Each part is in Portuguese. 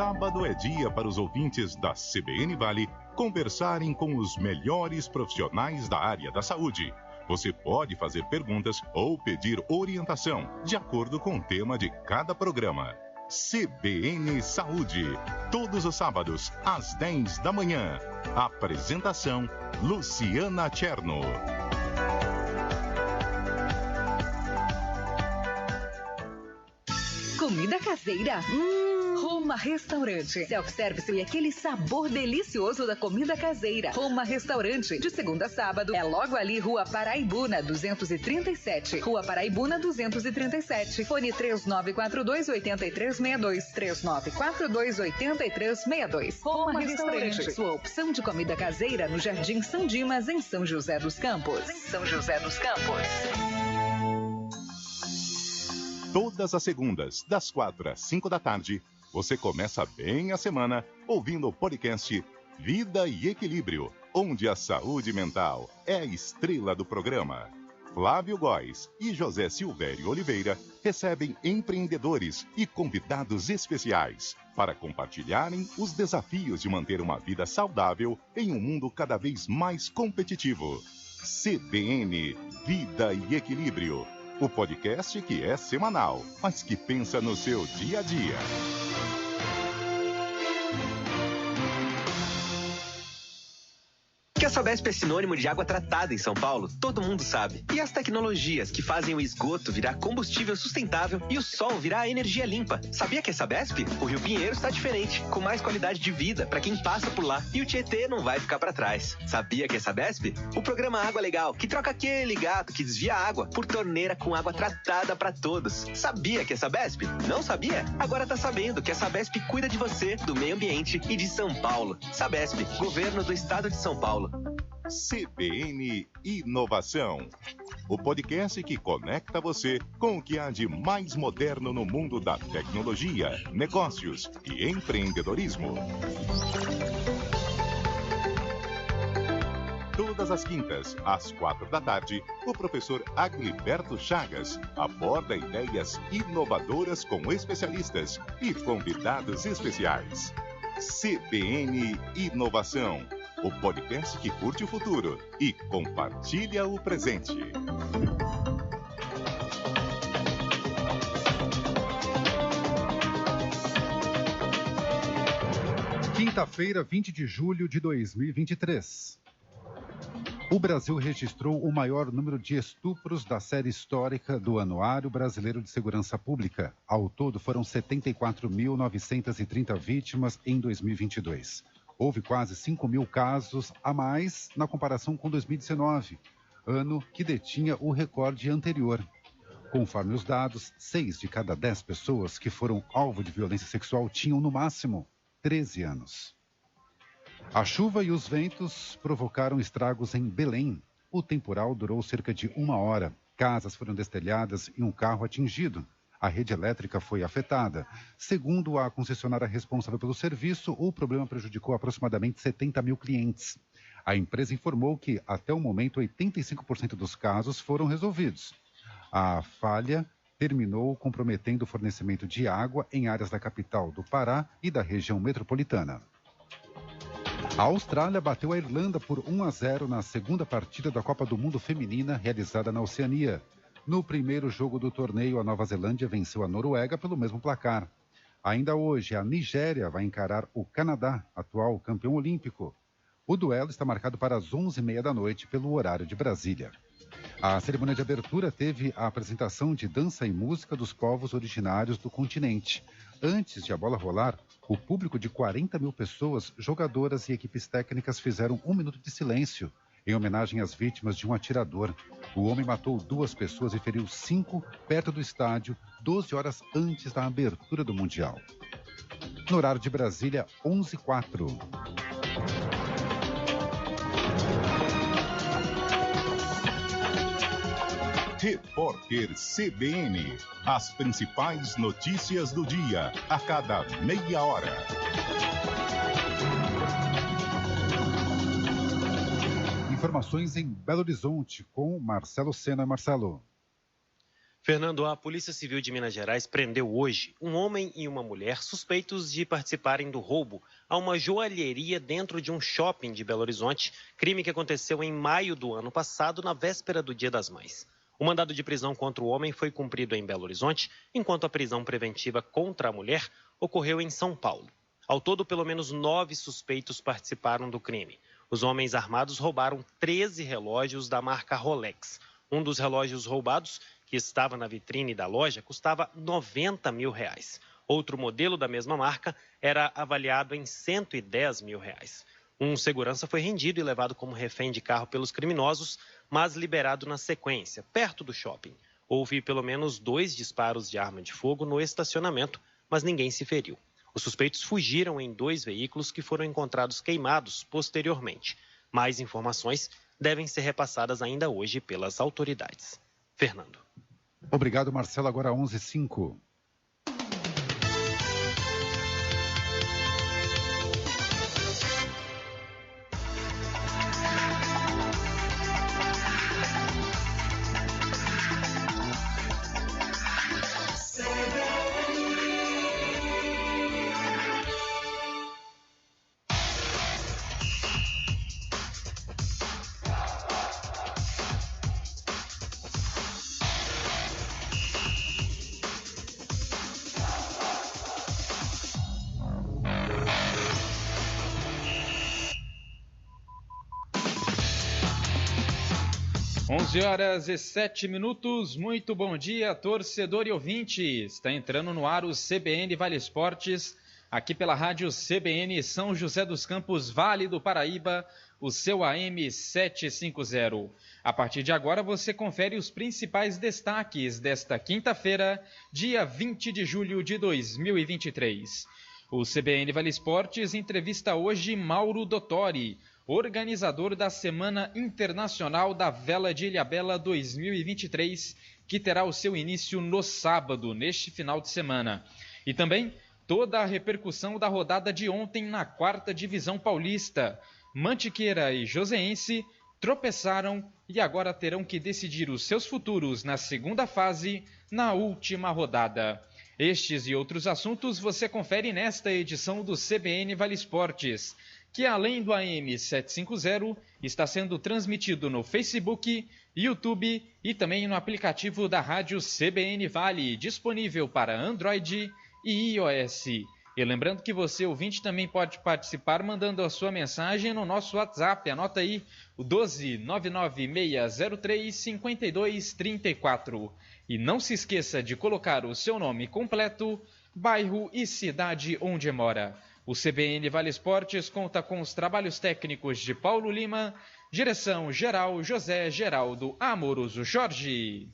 sábado é dia para os ouvintes da CBN Vale conversarem com os melhores profissionais da área da saúde. Você pode fazer perguntas ou pedir orientação, de acordo com o tema de cada programa. CBN Saúde, todos os sábados, às 10 da manhã. Apresentação, Luciana Cherno. Comida caseira? Roma Restaurante. Self-service e aquele sabor delicioso da comida caseira. Roma Restaurante. De segunda a sábado. É logo ali, Rua Paraibuna, 237. Rua Paraibuna, 237. Fone 3942-8362. 3942-8362. Roma Restaurante. Sua opção de comida caseira no Jardim São Dimas, em São José dos Campos. Todas as segundas, das 4 às 5 da tarde, você começa bem a semana ouvindo o podcast Vida e Equilíbrio, onde a saúde mental é a estrela do programa. Flávio Góes e José Silvério Oliveira recebem empreendedores e convidados especiais para compartilharem os desafios de manter uma vida saudável em um mundo cada vez mais competitivo. CBN Vida e Equilíbrio. O podcast que é semanal, mas que pensa no seu dia a dia. Que a Sabesp é sinônimo de água tratada em São Paulo, todo mundo sabe. E as tecnologias que fazem o esgoto virar combustível sustentável e o sol virar energia limpa. Sabia que a Sabesp? O Rio Pinheiro está diferente, com mais qualidade de vida para quem passa por lá. E o Tietê não vai ficar para trás. Sabia que a Sabesp? O programa Água Legal, que troca aquele gato que desvia a água por torneira com água tratada para todos. Sabia que a Sabesp? Não sabia? Agora tá sabendo que a Sabesp cuida de você, do meio ambiente e de São Paulo. Sabesp, Governo do Estado de São Paulo. CBN Inovação, o podcast que conecta você com o que há de mais moderno no mundo da tecnologia, negócios e empreendedorismo. Todas as quintas, às 4 da tarde, o professor Agliberto Chagas aborda ideias inovadoras com especialistas e convidados especiais. CBN Inovação, o podcast que curte o futuro e compartilha o presente. Quinta-feira, 20 de julho de 2023. O Brasil registrou o maior número de estupros da série histórica do Anuário Brasileiro de Segurança Pública. Ao todo, foram 74.930 vítimas em 2022. Houve quase 5.000 casos a mais na comparação com 2019, ano que detinha o recorde anterior. Conforme os dados, 6 de cada 10 pessoas que foram alvo de violência sexual tinham, no máximo, 13 anos. A chuva e os ventos provocaram estragos em Belém. O temporal durou cerca de 1 hora. Casas foram destelhadas e um carro atingido. A rede elétrica foi afetada. Segundo a concessionária responsável pelo serviço, o problema prejudicou aproximadamente 70 mil clientes. A empresa informou que, até o momento, 85% dos casos foram resolvidos. A falha terminou comprometendo o fornecimento de água em áreas da capital do Pará e da região metropolitana. A Austrália bateu a Irlanda por 1-0 na segunda partida da Copa do Mundo Feminina realizada na Oceania. No primeiro jogo do torneio, a Nova Zelândia venceu a Noruega pelo mesmo placar. Ainda hoje, a Nigéria vai encarar o Canadá, atual campeão olímpico. O duelo está marcado para as 11h30 da noite pelo horário de Brasília. A cerimônia de abertura teve a apresentação de dança e música dos povos originários do continente. Antes de a bola rolar, o público de 40 mil pessoas, jogadoras e equipes técnicas fizeram 1 minuto de silêncio em homenagem às vítimas de um atirador. O homem matou 2 pessoas e feriu 5 perto do estádio, 12 horas antes da abertura do Mundial. No horário de Brasília, 11h04. Repórter CBN. As principais notícias do dia, a cada meia hora. Informações em Belo Horizonte com Marcelo Sena. Marcelo. Fernando, a Polícia Civil de Minas Gerais prendeu hoje um homem e uma mulher suspeitos de participarem do roubo a uma joalheria dentro de um shopping de Belo Horizonte, crime que aconteceu em maio do ano passado, na véspera do Dia das Mães. O mandado de prisão contra o homem foi cumprido em Belo Horizonte, enquanto a prisão preventiva contra a mulher ocorreu em São Paulo. Ao todo, pelo menos 9 suspeitos participaram do crime. Os homens armados roubaram 13 relógios da marca Rolex. Um dos relógios roubados, que estava na vitrine da loja, custava R$90 mil. Outro modelo da mesma marca era avaliado em R$110 mil. Um segurança foi rendido e levado como refém de carro pelos criminosos, mas liberado na sequência, perto do shopping. Houve pelo menos 2 disparos de arma de fogo no estacionamento, mas ninguém se feriu. Os suspeitos fugiram em 2 veículos que foram encontrados queimados posteriormente. Mais informações devem ser repassadas ainda hoje pelas autoridades. Fernando. Obrigado, Marcelo. Agora 11h05. Horas e 7 minutos, muito bom dia, torcedor e ouvinte. Está entrando no ar o CBN Vale Esportes, aqui pela rádio CBN São José dos Campos, Vale do Paraíba, o seu AM 750. A partir de agora você confere os principais destaques desta quinta-feira, dia 20 de julho de 2023. O CBN Vale Esportes entrevista hoje Mauro Dottori, organizador da Semana Internacional da Vela de Ilhabela 2023, que terá o seu início no sábado, neste final de semana. E também toda a repercussão da rodada de ontem na 4ª Divisão Paulista. Mantiqueira e Joseense tropeçaram e agora terão que decidir os seus futuros na segunda fase, na última rodada. Estes e outros assuntos você confere nesta edição do CBN Vale Esportes, que além do AM 750, está sendo transmitido no Facebook, YouTube e também no aplicativo da rádio CBN Vale, disponível para Android e iOS. E lembrando que você, ouvinte, também pode participar mandando a sua mensagem no nosso WhatsApp. Anota aí o 12996035234. E não se esqueça de colocar o seu nome completo, bairro e cidade onde mora. O CBN Vale Esportes conta com os trabalhos técnicos de Paulo Lima, direção geral José Geraldo Amoroso Jorge.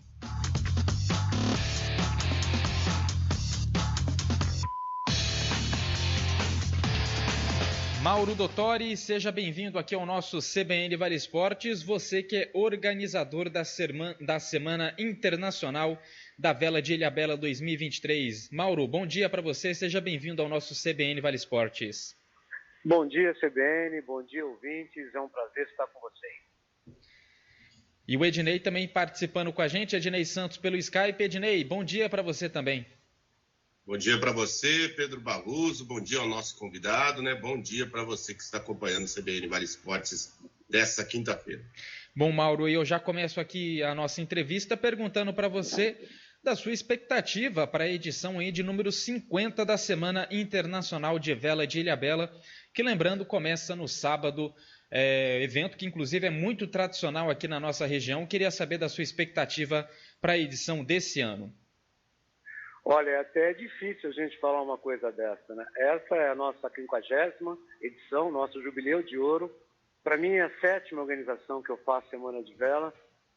Mauro Dottori, seja bem-vindo aqui ao nosso CBN Vale Esportes, você que é organizador da Semana Internacional da Vela de Ilhabela 2023. Mauro, bom dia para você, seja bem-vindo ao nosso CBN Vale Esportes. Bom dia, CBN, bom dia, ouvintes, é um prazer estar com vocês. E o Ednei também participando com a gente, Ednei Santos pelo Skype. Ednei, bom dia para você também. Bom dia para você, Pedro Baluso, bom dia ao nosso convidado, né? Bom dia para você que está acompanhando o CBN Vale Esportes dessa quinta-feira. Bom, Mauro, eu já começo aqui a nossa entrevista perguntando para você da sua expectativa para a edição aí de número 50 da Semana Internacional de Vela de Ilhabela, que, lembrando, começa no sábado, evento que inclusive é muito tradicional aqui na nossa região. Queria saber da sua expectativa para a edição desse ano. Olha, é até difícil a gente falar uma coisa dessa, né? Essa é a nossa 50ª edição, nosso Jubileu de Ouro. Para mim é a 7ª organização que eu faço Semana de Vela.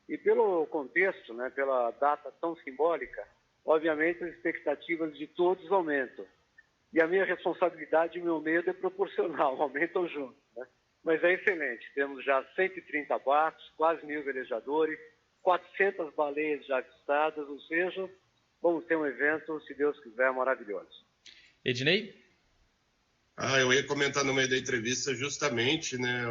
E pelo contexto, né, pela data tão simbólica, obviamente as expectativas de todos aumentam. E a minha responsabilidade e o meu medo é proporcional, aumentam juntos, né? Mas é excelente, temos já 130 barcos, quase 1.000 velejadores, 400 baleias já avistadas, ou seja, vamos ter um evento, se Deus quiser, maravilhoso. Ednei? Eu ia comentar no meio da entrevista justamente, né,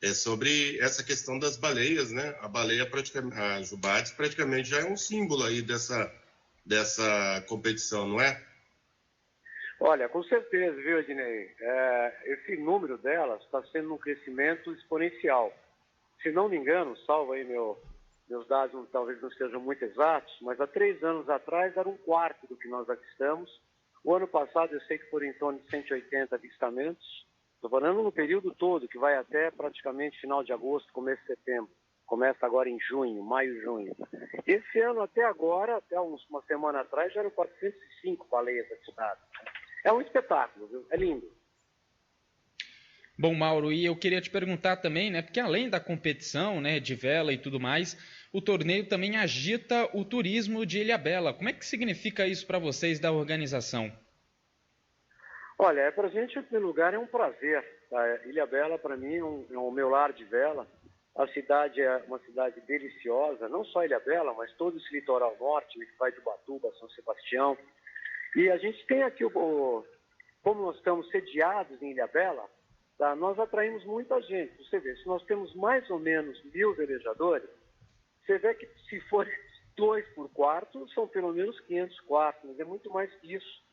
é sobre essa questão das baleias, né? A baleia, a Jubarte, praticamente já é um símbolo aí dessa competição, não é? Olha, com certeza, viu, Ednei? Esse número delas está sendo um crescimento exponencial. Se não me engano, salvo aí meus dados talvez não sejam muito exatos, mas há 3 anos atrás era 1/4 do que nós avistamos. O ano passado eu sei que foram em torno de 180 avistamentos. Estou falando no período todo, que vai até praticamente final de agosto, começo de setembro. Começa agora em junho, maio, junho. Esse ano até agora, até uma semana atrás, já eram 405 baleias avistadas. É um espetáculo, viu? É lindo. Bom, Mauro, e eu queria te perguntar também, né, porque além da competição, né, de vela e tudo mais, o torneio também agita o turismo de Ilhabela. Como é que significa isso para vocês da organização? Olha, para a gente, em primeiro lugar, é um prazer. Tá? Ilhabela, para mim, é o meu lar de vela. A cidade é uma cidade deliciosa, não só Ilhabela, mas todo esse litoral norte, que vai de Ubatuba, São Sebastião. E a gente tem aqui, como nós estamos sediados em Ilhabela, tá? Nós atraímos muita gente. Você vê, se nós temos mais ou menos 1.000 velejadores, você vê que se for 2 por quarto, são pelo menos 500 quartos, mas é muito mais que isso,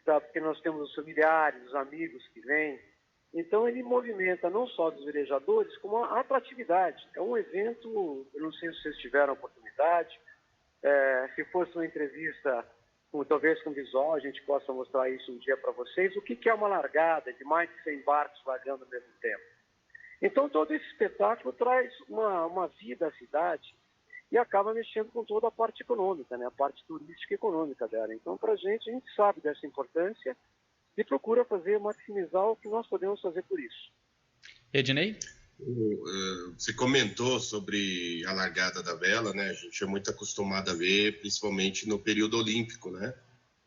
tá? Porque nós temos os familiares, os amigos que vêm. Então ele movimenta não só dos velejadores, como a atratividade. É um evento, eu não sei se vocês tiveram a oportunidade, se fosse uma entrevista, talvez com visual, a gente possa mostrar isso um dia para vocês, o que é uma largada de mais de 100 barcos largando ao mesmo tempo. Então todo esse espetáculo traz uma vida à cidade e acaba mexendo com toda a parte econômica, né? A parte turística e econômica dela. Então para a gente sabe dessa importância e procura maximizar o que nós podemos fazer por isso. Ednei? Você comentou sobre a largada da vela, né? A gente é muito acostumado a ver, principalmente no período olímpico, né?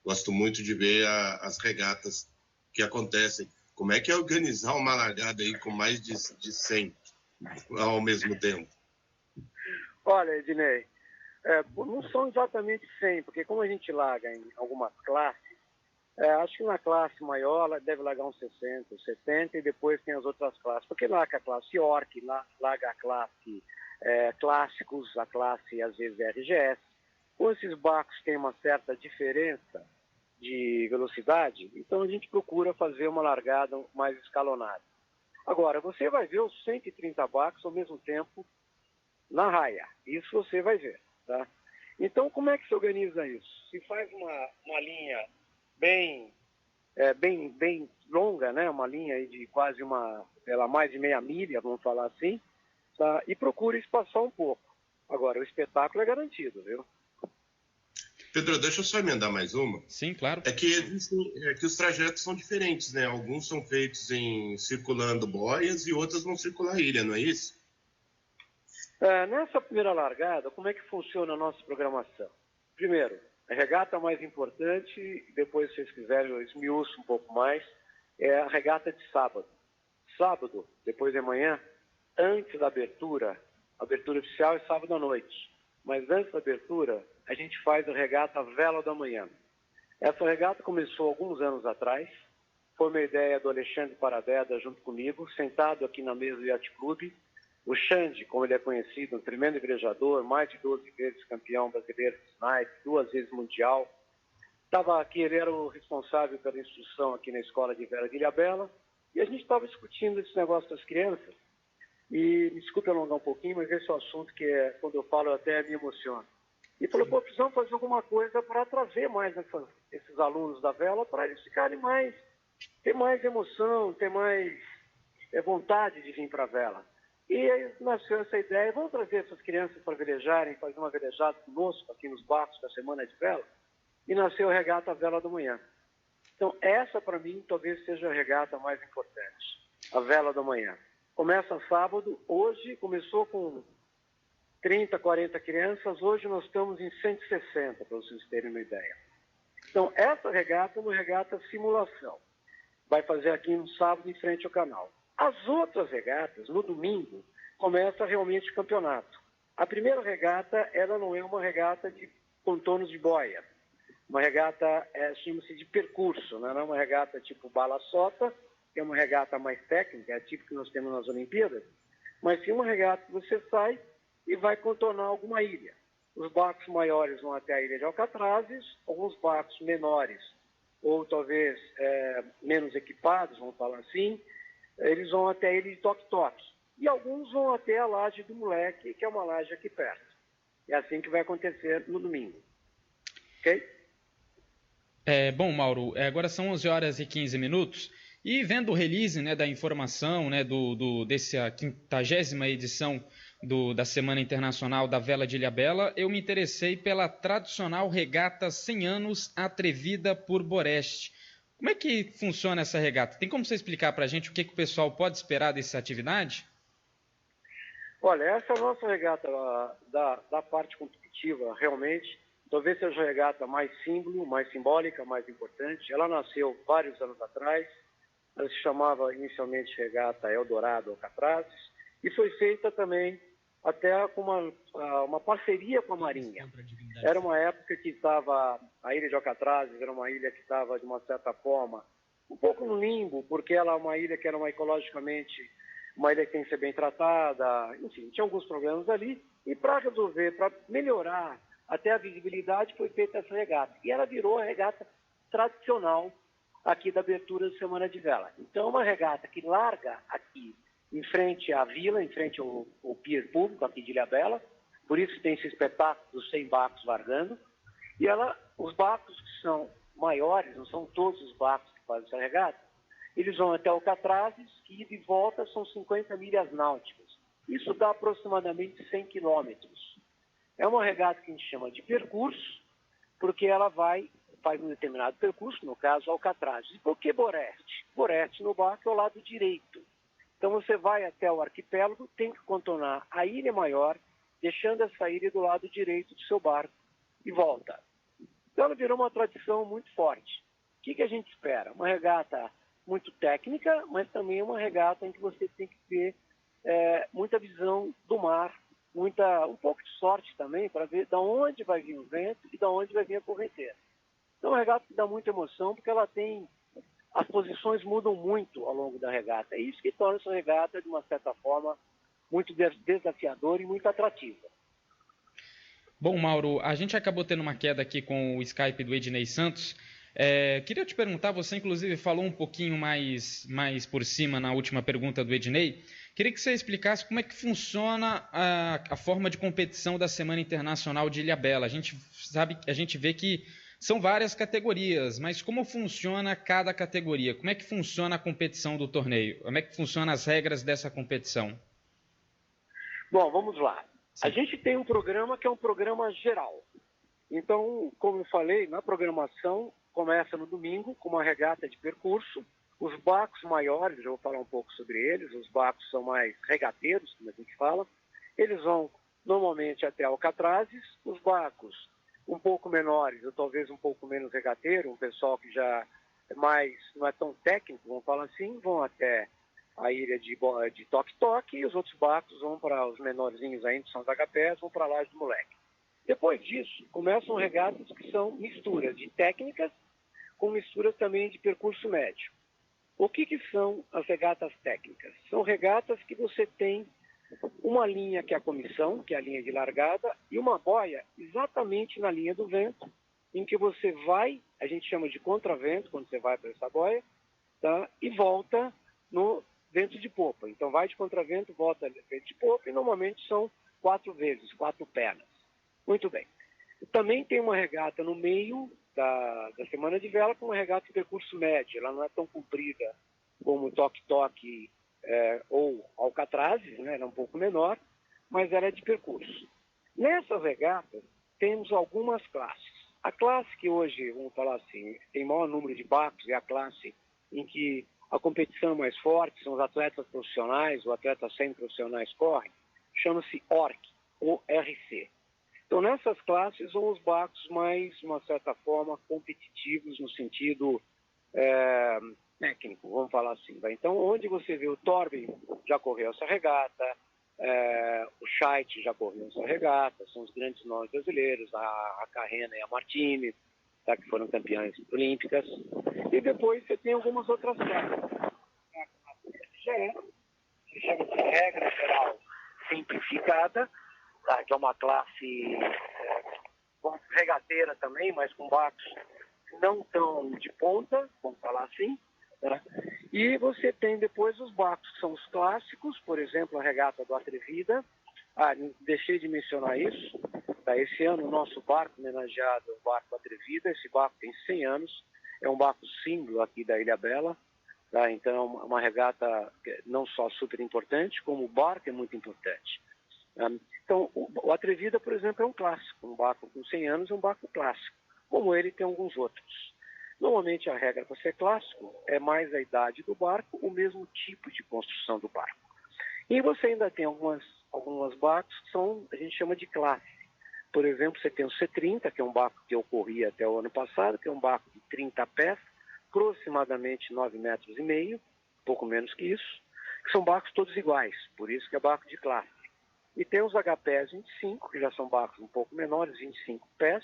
Gosto muito de ver as regatas que acontecem. Como é que é organizar uma largada aí com mais de 100 ao mesmo tempo? Olha, Ednei, não são exatamente 100, porque como a gente larga em algumas classes, acho que na classe maior ela deve largar uns 60, 70 e depois tem as outras classes. Porque larga a classe York, larga a classe Clássicos, a classe às vezes RGS. Como esses barcos têm uma certa diferença de velocidade, então a gente procura fazer uma largada mais escalonada. Agora, você vai ver os 130 barcos ao mesmo tempo na raia. Isso você vai ver, tá? Então, como é que se organiza isso? Se faz uma linha bem longa, né? Uma linha aí de quase mais de meia milha, vamos falar assim, tá? E procura espaçar um pouco. Agora, o espetáculo é garantido, viu? Pedro, deixa eu só emendar mais uma. Sim, claro. É que os trajetos são diferentes, né? Alguns são feitos circulando boias e outros vão circular ilha, não é isso? Nessa primeira largada, como é que funciona a nossa programação? Primeiro, a regata mais importante, depois, se vocês quiserem, eu esmiuço um pouco mais, é a regata de sábado. Sábado, depois de manhã, antes da abertura, a abertura oficial é sábado à noite, mas antes da abertura, a gente faz a regata Vela da Manhã. Essa regata começou alguns anos atrás, foi uma ideia do Alexandre Paradeda junto comigo, sentado aqui na mesa do Yacht Club. O Xande, como ele é conhecido, um tremendo velejador, mais de 12 vezes campeão brasileiro de snipe, 2 vezes mundial. Estava aqui, ele era o responsável pela instrução aqui na Escola de Vela de Ilhabela, e a gente estava discutindo esse negócio das crianças. E, me desculpe alongar um pouquinho, mas esse é o assunto que, quando eu falo, até me emociona. E falou, precisamos fazer alguma coisa para trazer mais esses alunos da vela, para eles ficarem ter mais emoção, ter mais vontade de vir para a vela. E aí nasceu essa ideia, vamos trazer essas crianças para velejarem, fazer uma velejada conosco aqui nos barcos da Semana de Vela, e nasceu a regata Vela da Manhã. Então essa para mim talvez seja a regata mais importante, a Vela da Manhã. Começa sábado, hoje começou com 30, 40 crianças, hoje nós estamos em 160, para vocês terem uma ideia. Então essa regata é uma regata simulação, vai fazer aqui no sábado em frente ao canal. As outras regatas, no domingo, começa realmente o campeonato. A primeira regata, ela não é uma regata de contornos de boia. Uma regata, chama-se de percurso, né? Não é uma regata tipo bala-sota, que é uma regata mais técnica, é a tipo que nós temos nas Olimpíadas. mas sim uma regata que você sai e vai contornar alguma ilha. Os barcos maiores vão até a ilha de Alcatrazes, alguns barcos menores, ou talvez menos equipados, vamos falar assim, eles vão até a ilha de Toque-Toque. E alguns vão até a laje do Moleque, que é uma laje aqui perto. É assim que vai acontecer no domingo. Ok? Bom, Mauro, agora são 11 horas e 15 minutos. E vendo o release, né, da informação, né, dessa 50ª edição da Semana Internacional da Vela de Ilhabela, eu me interessei pela tradicional regata 100 anos atrevida por Boreste. Como é que funciona essa regata? Tem como você explicar para a gente o que o pessoal pode esperar dessa atividade? Olha, essa é a nossa regata da parte competitiva, realmente. Talvez seja a regata mais símbolo, mais simbólica, mais importante. Ela nasceu vários anos atrás. Ela se chamava inicialmente Regata Eldorado Alcatrazes e foi feita também até com uma parceria com a Marinha. Era uma época que a ilha de Alcatrazes era uma ilha que estava, de uma certa forma, um pouco no limbo, porque ela é uma ilha que era ecologicamente uma ilha que tem que ser bem tratada, enfim, tinha alguns problemas ali, e para resolver, para melhorar até a visibilidade, foi feita essa regata. E ela virou a regata tradicional aqui da abertura da Semana de Vela. Então, é uma regata que larga aqui em frente à vila, em frente ao pier público aqui de Ilhabela, por isso tem esse espetáculo dos 100 barcos largando, e os barcos que são maiores, não são todos os barcos que fazem essa regata, eles vão até Alcatrazes, que de volta são 50 milhas náuticas. Isso dá aproximadamente 100 quilômetros. É uma regata que a gente chama de percurso, porque ela faz um determinado percurso, no caso Alcatrazes. E por que Boreste? Boreste no barco é o lado direito. Então você vai até o arquipélago, tem que contornar a ilha maior, deixando essa ilha do lado direito do seu barco e volta. Então ela virou uma tradição muito forte. O que a gente espera? Uma regata muito técnica, mas também uma regata em que você tem que ter muita visão do mar, um pouco de sorte também, para ver de onde vai vir o vento e de onde vai vir a correnteza. Então, é uma regata que dá muita emoção, porque as posições mudam muito ao longo da regata. É isso que torna essa regata, de uma certa forma, muito desafiadora e muito atrativa. Bom, Mauro, a gente acabou tendo uma queda aqui com o Skype do Ednei Santos. Queria te perguntar, você inclusive falou um pouquinho mais por cima na última pergunta do Ednei. Queria que você explicasse como é que funciona a forma de competição da Semana Internacional de Ilhabela. A gente vê que são várias categorias, mas como funciona cada categoria? Como é que funciona a competição do torneio? Como é que funcionam as regras dessa competição? Bom, vamos lá. Sim. A gente tem um programa que é um programa geral. Então, como eu falei, na programação começa no domingo com uma regata de percurso. Os barcos maiores, eu vou falar um pouco sobre eles, os barcos são mais regateiros, como a gente fala. Eles vão normalmente até Alcatrazes. Os barcos um pouco menores, ou talvez um pouco menos regateiro, um pessoal que já não é tão técnico, vamos falar assim, vão até a ilha de Toque-Toque, e os outros barcos vão para os menorzinhos ainda, que são os agapés, vão para a laje do Moleque. Depois disso, começam regatas que são misturas de técnicas com misturas também de percurso médio. O que são as regatas técnicas? São regatas que você tem uma linha que é a comissão, que é a linha de largada, e uma boia exatamente na linha do vento, em que você vai, a gente chama de contravento, quando você vai para essa boia, tá? E volta no vento de popa. Então vai de contravento, volta no vento de popa, e normalmente são 4 vezes, 4 pernas. Muito bem. Também tem uma regata no meio da Semana de Vela, com uma regata de percurso médio. Ela não é tão comprida como Toque-Toque ou Alcatrazes, né? Ela é um pouco menor, mas ela é de percurso. Nessas regatas, temos algumas classes. A classe que hoje, vamos falar assim, tem maior número de barcos, é a classe em que a competição é mais forte, são os atletas profissionais, ou atletas semi-profissionais correm, chama-se ORC, ou RC. Então, nessas classes, são os barcos mais, de uma certa forma, competitivos no sentido técnico, vamos falar assim. Tá? Então, onde você vê o Torben já correu essa regata, o Scheidt já correu essa regata, são os grandes nomes brasileiros, a Carrena e a Martini, tá, que foram campeãs olímpicas. E depois você tem algumas outras classes. A classe FGE, que chama-se regra geral simplificada, tá? Que é uma classe regateira também, mas com barcos não tão de ponta, vamos falar assim. Tá? E você tem depois os barcos que são os clássicos, por exemplo, a regata do Atrevida. Deixei de mencionar isso. Tá? Esse ano o nosso barco homenageado é o barco Atrevida. Esse barco tem 100 anos, é um barco símbolo aqui da Ilhabela. Tá? Então é uma regata não só super importante, como o barco é muito importante. Então o Atrevida, por exemplo, é um clássico. Um barco com 100 anos é um barco clássico, como ele tem alguns outros. Normalmente a regra para ser clássico é mais a idade do barco, o mesmo tipo de construção do barco. E você ainda tem alguns barcos que a gente chama de classe. Por exemplo, você tem o C30, que é um barco que ocorria até o ano passado, que é um barco de 30 pés, aproximadamente 9,5 metros, pouco menos que isso, que são barcos todos iguais, por isso que é barco de classe. E tem os HPs 25, que já são barcos um pouco menores, 25 pés,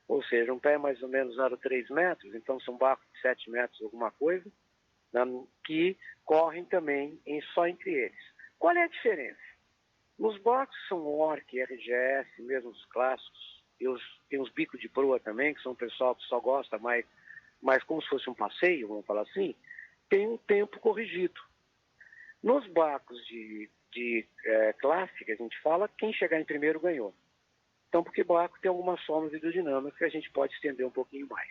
ou seja, um pé mais ou menos 0,3 metros, então são barcos de 7 metros, alguma coisa, né, que correm também só entre eles. Qual é a diferença? Nos barcos que são ORC, RGS, mesmo os clássicos, tem os bicos de proa também, que são o pessoal que só gosta mais como se fosse um passeio, vamos falar assim, tem um tempo corrigido. Nos barcos de classe, que a gente fala, quem chegar em primeiro ganhou. Então, porque barco tem algumas formas hidrodinâmicas que a gente pode estender um pouquinho mais.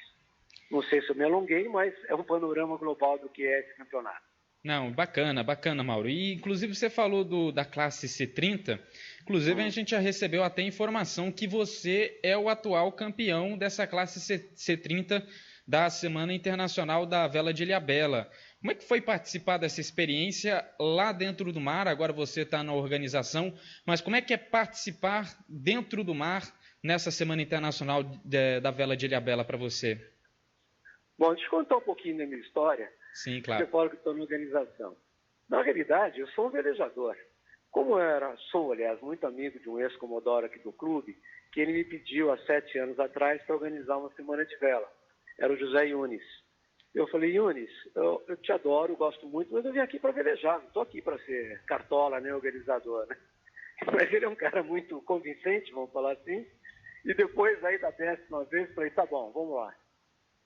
Não sei se eu me alonguei, mas é um panorama global do que é esse campeonato. Não, bacana, Mauro. E, inclusive, você falou da classe C30. Inclusive, a gente já recebeu até informação que você é o atual campeão dessa classe C30 da Semana Internacional da Vela de Ilhabela. Como é que foi participar dessa experiência lá dentro do mar? Agora você está na organização, mas como é que é participar dentro do mar nessa Semana Internacional da Vela de Ilhabela para você? Bom, deixa eu contar um pouquinho da minha história. Sim, claro. Eu falo que estou na organização. Na realidade, eu sou um velejador. Sou, aliás, muito amigo de um ex-comodoro aqui do clube, que ele me pediu há 7 anos atrás para organizar uma semana de vela. Era o José Yunis. Eu falei, Yunis, eu te adoro, gosto muito, mas eu vim aqui para velejar, não estou aqui para ser cartola, nem organizador, né? Mas ele é um cara muito convincente, vamos falar assim. E depois, aí da 10ª vez, falei, tá bom, vamos lá.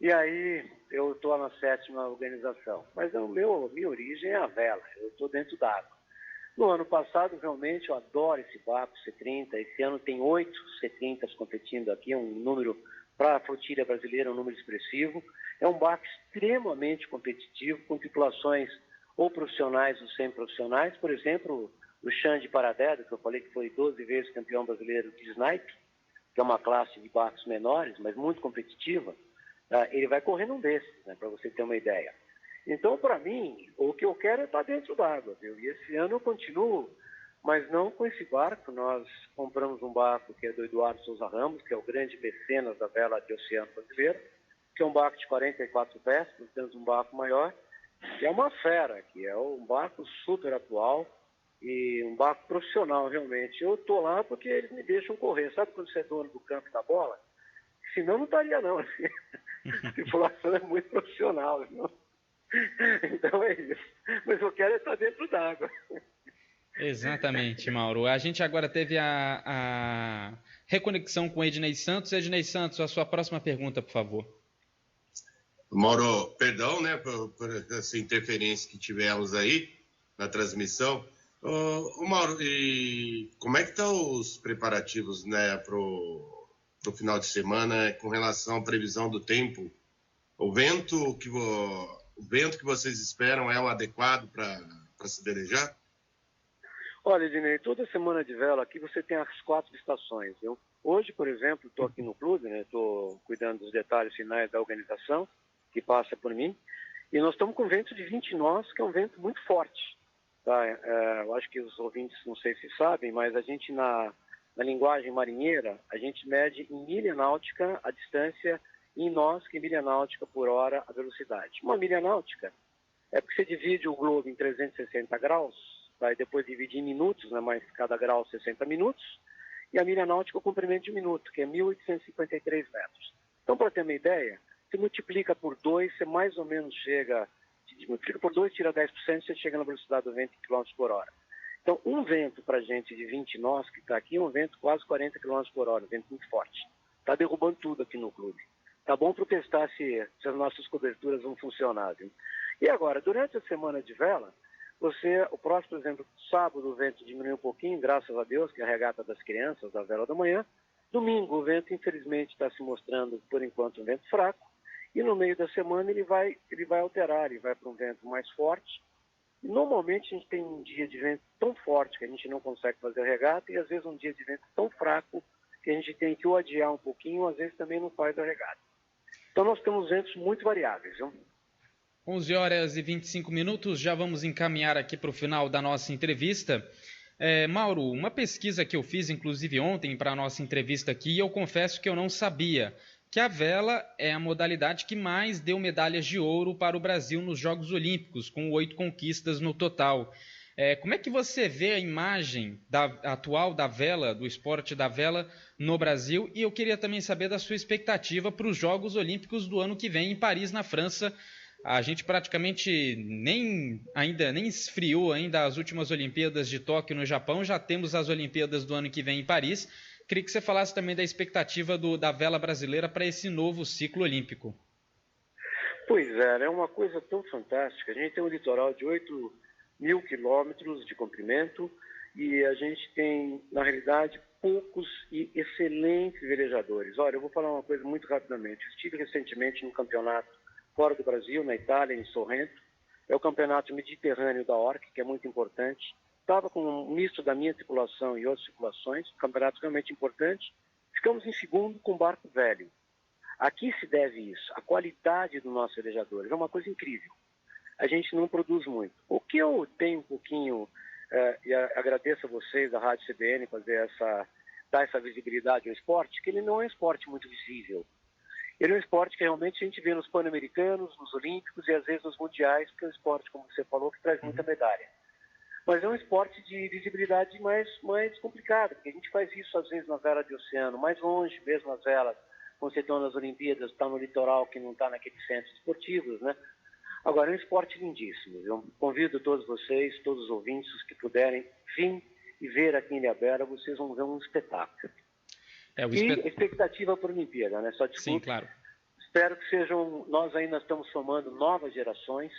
E aí, eu estou na 7ª organização. Mas minha origem é a vela, eu estou dentro d'água. No ano passado, realmente, eu adoro esse barco C30. Esse ano tem 8 C30s competindo aqui, um número, para a flotilha brasileira, um número expressivo. É um barco extremamente competitivo, com tripulações ou profissionais ou semi-profissionais. Por exemplo, o Xande Paradero, que eu falei que foi 12 vezes campeão brasileiro de Snipe, que é uma classe de barcos menores, mas muito competitiva. Ele vai correr num desses, né, para você ter uma ideia. Então, para mim, o que eu quero é estar dentro d'água, viu? E esse ano eu continuo, mas não com esse barco. Nós compramos um barco que é do Eduardo Souza Ramos, que é o grande mecenas da vela de oceano brasileiro, que é um barco de 44 pés, portanto um barco maior, que é uma fera, que é um barco super atual e um barco profissional, realmente. Eu estou lá porque eles me deixam correr. Sabe quando você é dono do campo da bola? Senão não estaria, não. A tripulação é muito profissional, não? Então é isso. Mas eu quero estar dentro d'água. Exatamente, Mauro. A gente agora teve a reconexão com o Ednei Santos. Ednei Santos, a sua próxima pergunta, por favor. Mauro, perdão, né, por essa interferência que tivemos aí na transmissão. Mauro, e como é que estão os preparativos, né, pro final de semana com relação à previsão do tempo? O vento que vocês esperam é o adequado para se velejar? Olha, Ednei, toda semana de vela aqui você tem as 4 estações, viu? Hoje, por exemplo, estou aqui no clube, né? Estou cuidando dos detalhes finais da organização, que passa por mim, e nós estamos com vento de 20 nós, que é um vento muito forte. Tá? Eu acho que os ouvintes não sei se sabem, mas a gente na linguagem marinheira, a gente mede em milha náutica a distância, em nós, que milha náutica por hora a velocidade. Uma milha náutica é porque você divide o globo em 360 graus, tá? E depois divide em minutos, né? Mais cada grau 60 minutos, e a milha náutica é o comprimento de um minuto, que é 1.853 metros. Então, para ter uma ideia, se multiplica por 2, você mais ou menos chega de multiplica por 2, tira 10%, você chega na velocidade do vento em km por hora. Então, um vento para a gente de 20 nós que está aqui, é um vento quase 40 km por hora, um vento muito forte. Está derrubando tudo aqui no clube. Tá bom para testar se as nossas coberturas vão funcionar. Viu? E agora, durante a semana de vela, o próximo, por exemplo, sábado o vento diminuiu um pouquinho, graças a Deus, que é a regata das crianças, da vela da manhã. Domingo o vento, infelizmente, está se mostrando, por enquanto, um vento fraco. E no meio da semana ele vai alterar, ele vai para um vento mais forte. E, normalmente a gente tem um dia de vento tão forte que a gente não consegue fazer a regata e às vezes um dia de vento tão fraco que a gente tem que ou adiar um pouquinho, ou às vezes também não faz a regata. Então nós temos ventos muito variáveis. Viu? 11 horas e 25 minutos, já vamos encaminhar aqui para o final da nossa entrevista. Mauro, uma pesquisa que eu fiz, inclusive ontem, para a nossa entrevista aqui, eu confesso que eu não sabia que a vela é a modalidade que mais deu medalhas de ouro para o Brasil nos Jogos Olímpicos, com 8 conquistas no total. Como é que você vê a imagem atual da vela, do esporte da vela no Brasil? E eu queria também saber da sua expectativa para os Jogos Olímpicos do ano que vem em Paris, na França. A gente praticamente nem esfriou ainda as últimas Olimpíadas de Tóquio no Japão, já temos as Olimpíadas do ano que vem em Paris. Queria que você falasse também da expectativa da vela brasileira para esse novo ciclo olímpico. Pois é uma coisa tão fantástica. A gente tem um litoral de 8.000 quilômetros de comprimento e a gente tem, na realidade, poucos e excelentes velejadores. Olha, eu vou falar uma coisa muito rapidamente. Eu estive recentemente num campeonato fora do Brasil, na Itália, em Sorrento. É o campeonato mediterrâneo da ORC, que é muito importante. Estava com um misto da minha tripulação e outras tripulações, um campeonato realmente importante. Ficamos em segundo com barco velho. Aqui se deve isso, a qualidade do nosso velejador. É uma coisa incrível. A gente não produz muito. O que eu tenho um pouquinho, e agradeço a vocês, da Rádio CBN, dar essa visibilidade ao esporte, que ele não é um esporte muito visível. Ele é um esporte que realmente a gente vê nos Pan-Americanos, nos Olímpicos e às vezes nos Mundiais, porque é um esporte, como você falou, que traz muita medalha. Mas é um esporte de visibilidade mais complicado, porque a gente faz isso às vezes na vela de oceano, mais longe, mesmo as velas, quando você está nas Olimpíadas, está no litoral que não está naqueles centros esportivos, né? Agora, é um esporte lindíssimo. Eu convido todos vocês, todos os ouvintes, os que puderem, vir e ver aqui em Ilhabela, vocês vão ver um espetáculo. E a expectativa para a Olimpíada, né? Só desculpe. Sim, claro. Espero que sejam, nós ainda estamos formando novas gerações.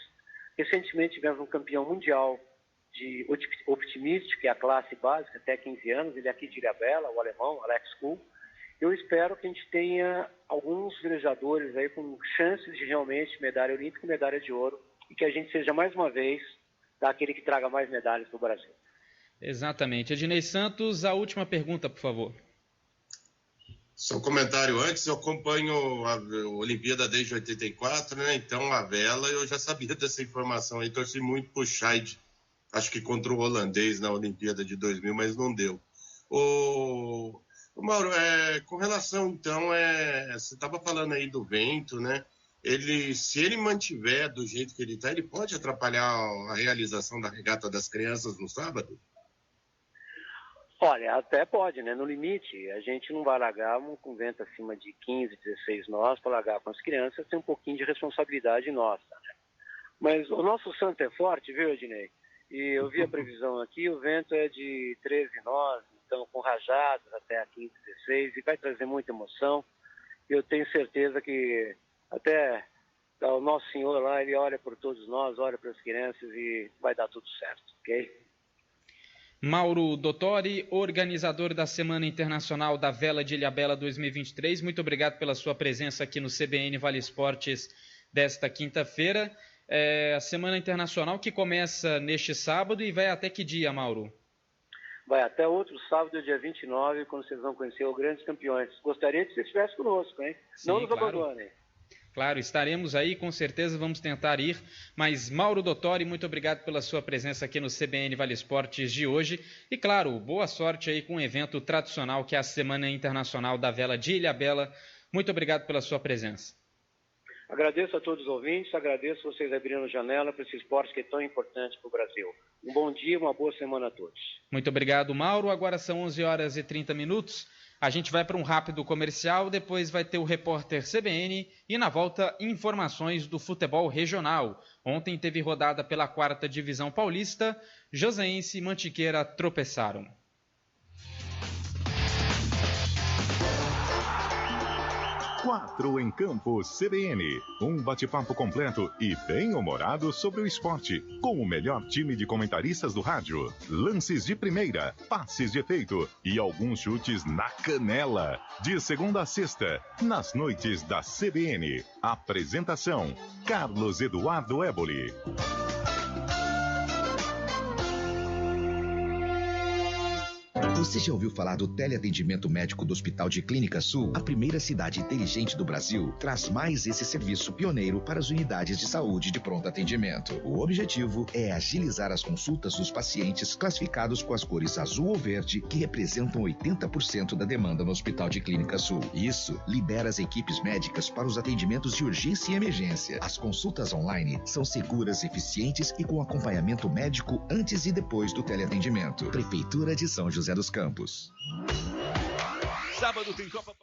Recentemente tivemos um campeão mundial de Optimist, que é a classe básica, até 15 anos, ele é aqui de Ilhabela, o alemão, Alex Kuhl. Eu espero que a gente tenha alguns velejadores aí com chances de realmente medalha olímpica e medalha de ouro, e que a gente seja mais uma vez daquele que traga mais medalhas para o Brasil. Exatamente. Ednei Santos, a última pergunta, por favor. Só um comentário antes, eu acompanho a Olimpíada desde 84, né? Então a vela eu já sabia dessa informação aí, torci muito pro Scheid, acho que contra o holandês na Olimpíada de 2000, mas não deu. Ô Mauro, com relação então, você estava falando aí do vento, né? Se ele mantiver do jeito que ele está, ele pode atrapalhar a realização da regata das crianças no sábado? Olha, até pode, né? No limite, a gente não vai largar com vento acima de 15, 16 nós para largar com as crianças, tem um pouquinho de responsabilidade nossa, né? Mas o nosso santo é forte, viu, Ednei? E eu vi a previsão aqui, o vento é de 13 nós, então com rajadas até a 15, 16, e vai trazer muita emoção. Eu tenho certeza que até o nosso Senhor lá, ele olha por todos nós, olha para as crianças e vai dar tudo certo, ok? Mauro Dottori, organizador da Semana Internacional da Vela de Ilhabela 2023, muito obrigado pela sua presença aqui no CBN Vale Esportes desta quinta-feira. A Semana Internacional que começa neste sábado e vai até que dia, Mauro? Vai até outro sábado, dia 29, quando vocês vão conhecer os grandes campeões. Gostaria que você estivesse conosco, hein? Sim, não nos claro. abandonem. Claro, estaremos aí, com certeza vamos tentar ir, mas Mauro Dottori, muito obrigado pela sua presença aqui no CBN Vale Esportes de hoje e claro, boa sorte aí com o evento tradicional que é a Semana Internacional da Vela de Ilhabela. Muito obrigado pela sua presença. Agradeço a todos os ouvintes, agradeço vocês abrindo janela para esse esporte que é tão importante para o Brasil. Um bom dia, uma boa semana a todos. Muito obrigado, Mauro. Agora são 11 horas e 30 minutos. A gente vai para um rápido comercial, depois vai ter o repórter CBN e na volta informações do futebol regional. Ontem teve rodada pela 4ª Divisão Paulista, Joseense e Mantiqueira tropeçaram. Quatro em Campo CBN. Um bate-papo completo e bem-humorado sobre o esporte, com o melhor time de comentaristas do rádio. Lances de primeira, passes de efeito e alguns chutes na canela. De segunda a sexta, nas noites da CBN. Apresentação: Carlos Eduardo Éboli. Você já ouviu falar do teleatendimento médico do Hospital de Clínica Sul? A primeira cidade inteligente do Brasil traz mais esse serviço pioneiro para as unidades de saúde de pronto atendimento. O objetivo é agilizar as consultas dos pacientes classificados com as cores azul ou verde, que representam 80% da demanda no Hospital de Clínica Sul. Isso libera as equipes médicas para os atendimentos de urgência e emergência. As consultas online são seguras, eficientes e com acompanhamento médico antes e depois do teleatendimento. Prefeitura de São José dos Campos. Sábado tem Copa.